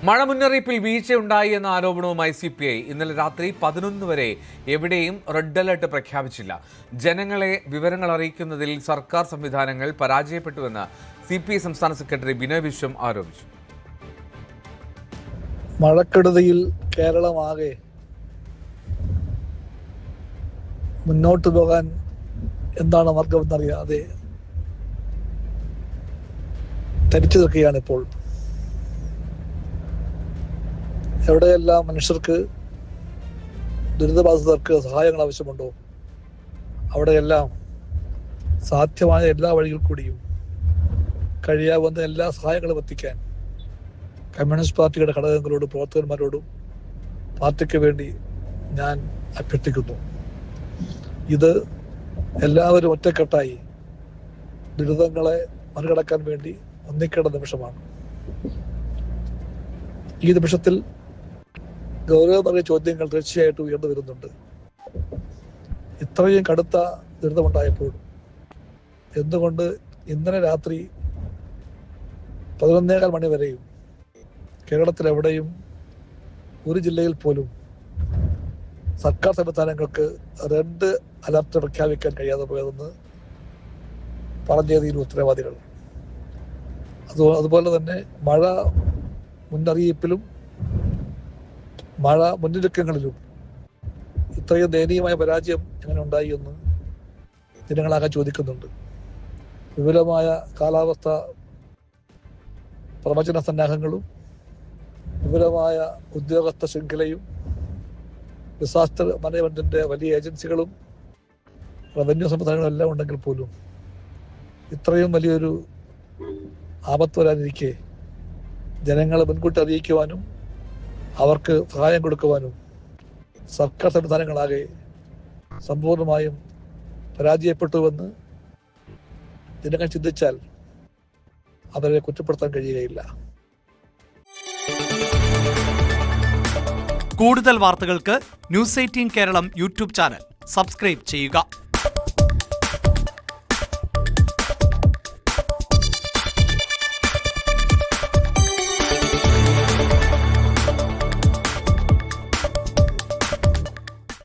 മഴ മുന്നറിയിപ്പിൽ വീഴ്ചയുണ്ടായി എന്ന ആരോപണവുമായി CPI ഇന്നലെ രാത്രി 11 വരെ എവിടെയും റെഡ് അലർട്ട് പ്രഖ്യാപിച്ചില്ല. ജനങ്ങളെ വിവരങ്ങൾ അറിയിക്കുന്നതിൽ സർക്കാർ സംവിധാനങ്ങൾ പരാജയപ്പെട്ടുവെന്ന് CPI സംസ്ഥാന സെക്രട്ടറി ബിനോയ് വിശ്വം ആരോപിച്ചു. മഴക്കെടുതിയിൽ കേരളമാകെ മുന്നോട്ട് പോകാൻ എന്താണ് മാർഗമെന്നറിയാതെ തരിച്ചു നിൽക്കുകയാണ് ഇപ്പോൾ. എവിടെയെല്ലാം മനുഷ്യർക്ക്, ദുരിതബാധിതർക്ക് സഹായങ്ങൾ ആവശ്യമുണ്ടോ അവിടെയെല്ലാം സാധ്യമായ എല്ലാ വഴികൾ കൂടിയും കഴിയാവുന്ന എല്ലാ സഹായങ്ങളും എത്തിക്കാൻ കമ്മ്യൂണിസ്റ്റ് പാർട്ടിയുടെ ഘടകങ്ങളോടും പ്രവർത്തകന്മാരോടും പാർട്ടിക്ക് വേണ്ടി ഞാൻ അഭ്യർത്ഥിക്കുന്നു. ഇത് എല്ലാവരും ഒറ്റക്കെട്ടായി ദുരിതങ്ങളെ മറികടക്കാൻ വേണ്ടി ഒന്നിക്കേണ്ട നിമിഷമാണ്. ഈ നിമിഷത്തിൽ ഗൗരവമേറിയ ചോദ്യങ്ങൾ തീർച്ചയായിട്ടും ഉയർന്നു വരുന്നുണ്ട്. ഇത്രയും കടുത്ത ദുരിതമുണ്ടായപ്പോൾ എന്തുകൊണ്ട് ഇന്നലെ രാത്രി 11:15 മണി വരെയും കേരളത്തിലെവിടെയും ഒരു ജില്ലയിൽ പോലും സർക്കാർ സംവിധാനങ്ങൾക്ക് റെഡ് അലർട്ട് പ്രഖ്യാപിക്കാൻ കഴിയാതെ പോയതെന്ന് പറഞ്ഞതിന് ഉത്തരവാദികൾ. അതുപോലെ തന്നെ മഴ മുന്നറിയിപ്പിലും മഴ മുന്നൊരുക്കങ്ങളിലും ഇത്രയും ദയനീയമായ പരാജയം എങ്ങനെ ഉണ്ടായി എന്ന് ജനങ്ങളാകെ ചോദിക്കുന്നുണ്ട്. വിപുലമായ കാലാവസ്ഥ പ്രവചന സന്നാഹങ്ങളും വിപുലമായ ഉദ്യോഗസ്ഥ ശൃംഖലയും ഡിസാസ്റ്റർ മാനേജ്മെന്റിന്റെ വലിയ ഏജൻസികളും റവന്യൂ സംവിധാനങ്ങളും എല്ലാം ഉണ്ടെങ്കിൽ പോലും ഇത്രയും വലിയൊരു ആപത്ത് വരാനിരിക്കെ ജനങ്ങളെ മുൻകൂട്ടി അറിയിക്കുവാനും അവർക്ക് സഹായം കൊടുക്കുവാനും സർക്കാർ സംവിധാനങ്ങളാകെ സമ്പൂർണമായും പരാജയപ്പെട്ടുവെന്ന് ജനങ്ങൾ ചിന്തിച്ചാൽ അവരെ കുറ്റപ്പെടുത്താൻ കഴിയുകയില്ല. കൂടുതൽ വാർത്തകൾക്ക് News 18 Keralam YouTube channel subscribe ചെയ്യുക.